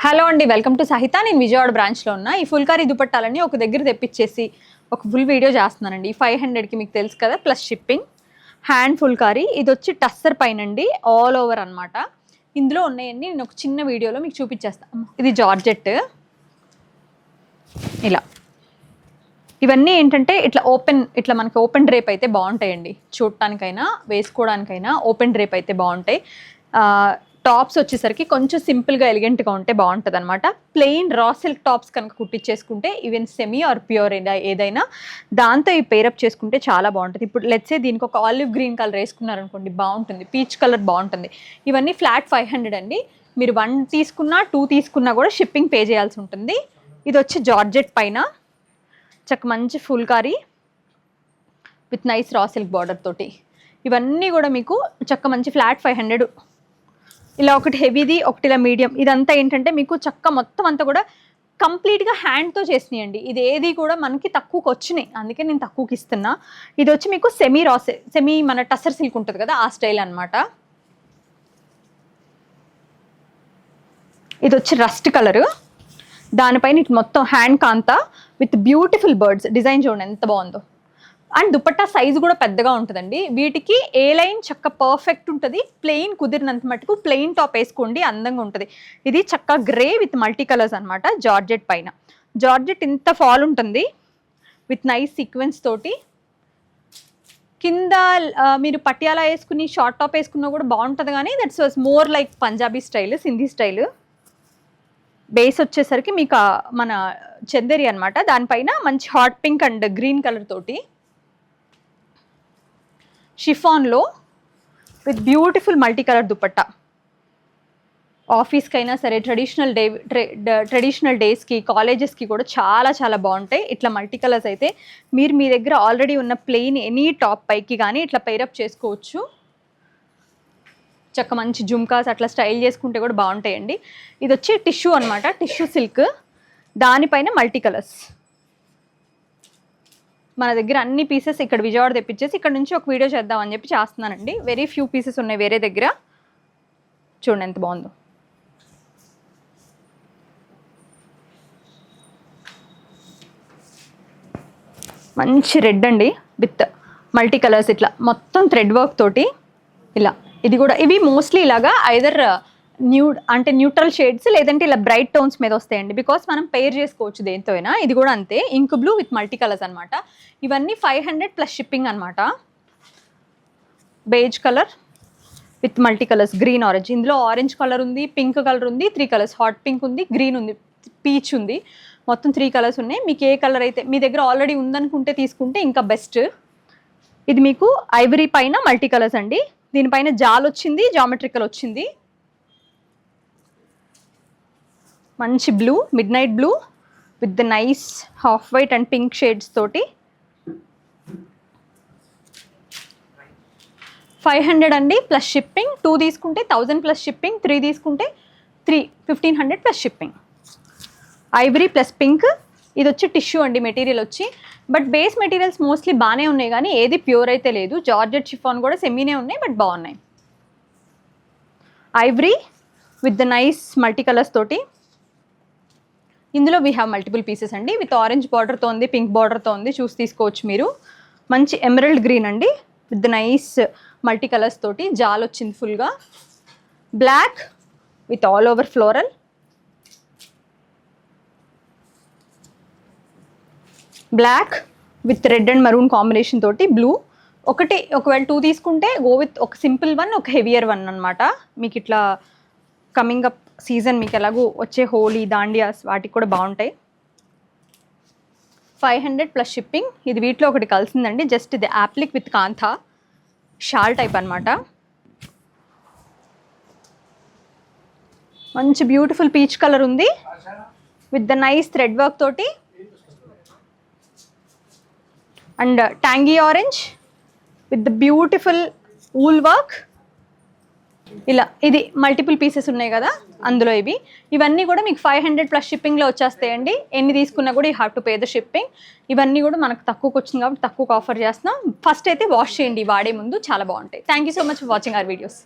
Hello అండి, welcome to సహిత. నేను విజయవాడ బ్రాంచ్లో ఉన్నా. ఈ ఫుల్కారీ దుపట్టాలని ఒక దగ్గర తెప్పించేసి ఒక ఫుల్ వీడియో చేస్తున్నానండి. 500కి మీకు తెలుసు కదా, ప్లస్ షిప్పింగ్. హ్యాండ్ ఫుల్కారీ ఇది వచ్చి టస్సర్ పైన అండి, ఆల్ ఓవర్ అనమాట. ఇందులో ఉన్నాయండి, నేను ఒక చిన్న వీడియోలో మీకు చూపించేస్తాను. ఇది జార్జెట్, ఇలా ఇవన్నీ ఏంటంటే ఇట్లా మనకి ఓపెన్ డ్రేప్ అయితే బాగుంటాయండి. చూడటానికైనా వేసుకోవడానికైనా ఓపెన్ డ్రేప్ అయితే బాగుంటాయి. టాప్స్ వచ్చేసరికి కొంచెం సింపుల్గా ఎలిగెంట్గా ఉంటే బాగుంటుంది అనమాట. ప్లెయిన్ రా సిల్క్ టాప్స్ కనుక కుట్టించేసుకుంటే ఈవెన్ సెమీ ఆర్ ప్యూర్ ఏదైనా దాంతో ఈ పేరప్ చేసుకుంటే చాలా బాగుంటుంది. ఇప్పుడు లెట్సే దీనికి ఒక ఆలివ్ గ్రీన్ కలర్ వేసుకున్నారనుకోండి, బాగుంటుంది. పీచ్ కలర్ బాగుంటుంది. ఇవన్నీ ఫ్లాట్ 500 అండి. మీరు 1 తీసుకున్నా 2 తీసుకున్నా కూడా షిప్పింగ్ పే చేయాల్సి ఉంటుంది. ఇది వచ్చి జార్జెట్ పైన చక్క మంచి phulkari with nice raw silk border తోటి. ఇవన్నీ కూడా మీకు చక్క మంచి ఫ్లాట్ 500. ఇలా ఒకటి హెవీది, ఒకటి ఇలా మీడియం. ఇదంతా ఏంటంటే మీకు చక్క మొత్తం అంతా కూడా కంప్లీట్గా హ్యాండ్తో చేసినాయండి. ఇది ఏది కూడా మనకి తక్కువకి వచ్చినాయి, అందుకే నేను తక్కువకి ఇస్తున్నా. ఇది వచ్చి మీకు సెమీ మన టసర్ సిల్క్ ఉంటుంది కదా, ఆ స్టైల్ అనమాట. ఇది వచ్చి రస్ట్ కలరు, దానిపైన ఇటు మొత్తం hand kantha with beautiful birds design చూడండి ఎంత బాగుందో. అండ్ దుపట్టా సైజు కూడా పెద్దగా ఉంటుందండి. వీటికి ఏ లైన్ చక్క పర్ఫెక్ట్ ఉంటుంది. ప్లెయిన్ కుదిరినంత మటుకు ప్లెయిన్ టాప్ వేసుకోండి, అందంగా ఉంటుంది. ఇది చక్క గ్రే విత్ మల్టీ కలర్స్ అనమాట. జార్జెట్ పైన జార్జెట్ ఇంత ఫాల్ ఉంటుంది విత్ నైస్ సీక్వెన్స్ తోటి. కింద మీరు పటియాలా వేసుకుని షార్ట్ టాప్ వేసుకున్నా కూడా బాగుంటుంది, కానీ that's was more like Punjabi style, Sindhi style. Base వచ్చేసరికి మీకు మన చందేరి అనమాట. దానిపైన మంచి hot pink and green colour తోటి షిఫాన్లో with beautiful multi colour dupatta. ఆఫీస్కైనా సరే, ట్రెడిషనల్ డేస్కి, కాలేజెస్కి కూడా చాలా చాలా బాగుంటాయి. ఇట్లా మల్టీ కలర్స్ అయితే మీరు మీ దగ్గర ఆల్రెడీ ఉన్న ప్లెయిన్ ఎనీ టాప్ పైకి కానీ ఇట్లా పైరప్ చేసుకోవచ్చు. చక్క మంచి జుమ్కాస్ అట్లా స్టైల్ చేసుకుంటే కూడా బాగుంటాయండి. ఇది వచ్చి టిష్యూ అనమాట, టిష్యూ సిల్క్. దానిపైన మల్టీ కలర్స్. మన దగ్గర అన్ని పీసెస్ ఇక్కడ విజయవాడ తెప్పించేసి ఇక్కడ నుంచి ఒక వీడియో చేద్దామని చెప్పి చేస్తున్నానండి. వెరీ ఫ్యూ పీసెస్ ఉన్నాయి వేరే దగ్గర. చూడండి ఎంత బాగుందో. మంచి రెడ్ అండి విత్ మల్టీ కలర్స్, ఇట్లా మొత్తం థ్రెడ్ వర్క్ తోటి ఇలా. ఇది కూడా ఇవి మోస్ట్లీ ఇలాగా ఐదర్ న్యూట్రల్ షేడ్స్ లేదంటే ఇలా బ్రైట్ టోన్స్ మీద వస్తాయండి. బికాస్ మనం పేర్ చేసుకోవచ్చు దేంతో అయినా. ఇది కూడా అంతే, ink blue with multi colours అనమాట. ఇవన్నీ 500 ప్లస్ షిప్పింగ్ అనమాట. Beige colour with multi colours, green orange. ఇందులో ఆరెంజ్ కలర్ ఉంది, పింక్ కలర్ ఉంది, 3 కలర్స్. హాట్ పింక్ ఉంది, గ్రీన్ ఉంది, పీచ్ ఉంది. మొత్తం 3 కలర్స్ ఉన్నాయి. మీకు ఏ కలర్ అయితే మీ దగ్గర ఆల్రెడీ ఉందనుకుంటే తీసుకుంటే ఇంకా బెస్ట్. ఇది మీకు ఐవరీ పైన మల్టీ కలర్స్ అండి. దీనిపైన జాల్ వచ్చింది, జామెట్రికల్ వచ్చింది. మంచి blue, mid night blue with the nice half white and pink shades తోటి. 500 అండి ప్లస్ షిప్పింగ్. 2 తీసుకుంటే 1000 ప్లస్ షిప్పింగ్. 3 తీసుకుంటే 1500 plus shipping. Ivory plus pink. ఇది వచ్చి టిష్యూ అండి మెటీరియల్ వచ్చి. బట్ బేస్ మెటీరియల్స్ మోస్ట్లీ బాగానే ఉన్నాయి, కానీ ఏది ప్యూర్ అయితే లేదు. జార్జెట్ షిఫాన్ కూడా సెమీనే ఉన్నాయి, బట్ బాగున్నాయి. Ivory with the nice multi colours తోటి. ఇందులో వీ హ్యావ్ మల్టిపుల్ పీసెస్ అండి. విత్ ఆరెంజ్ బార్డర్తో ఉంది, పింక్ బార్డర్తో ఉంది, చూసి తీసుకోవచ్చు మీరు. మంచి ఎమరల్డ్ గ్రీన్ అండి with the nice multi colours తోటి. జాల్ వచ్చింది ఫుల్గా. Black with all over floral. Black with red and maroon combination తోటి బ్లూ. ఒకవేళ 2 తీసుకుంటే గో విత్ ఒక సింపుల్ వన్, ఒక హెవియర్ వన్ అనమాట. మీకు ఇట్లా కమింగ్ అప్ సీజన్ మీకు ఎలాగో వచ్చే హోలీ, దాండియాస్ వాటికి కూడా బాగుంటాయి. 500 ప్లస్ షిప్పింగ్. ఇది వీటిలో ఒకటి కలిసిందండి. జస్ట్ ఇది applique with kantha shawl type అనమాట. మంచి బ్యూటిఫుల్ పీచ్ కలర్ ఉంది with the nice thread work తోటి. And tangy orange with the beautiful wool work. ఇలా ఇది మల్టిపుల్ పీసెస్ ఉన్నాయి కదా, అందులో ఇవన్నీ కూడా మీకు 500 ప్లస్ షిప్పింగ్లో వచ్చేస్తాయండి. ఎన్ని తీసుకున్నా కూడా you have to pay the shipping. ఇవన్నీ కూడా మనకు తక్కువకి వచ్చింది కాబట్టి తక్కువకు ఆఫర్ చేస్తున్నాం. ఫస్ట్ అయితే వాష్ చేయండి వాడే ముందు, చాలా బాగుంటాయి. Thank you so much for watching our videos.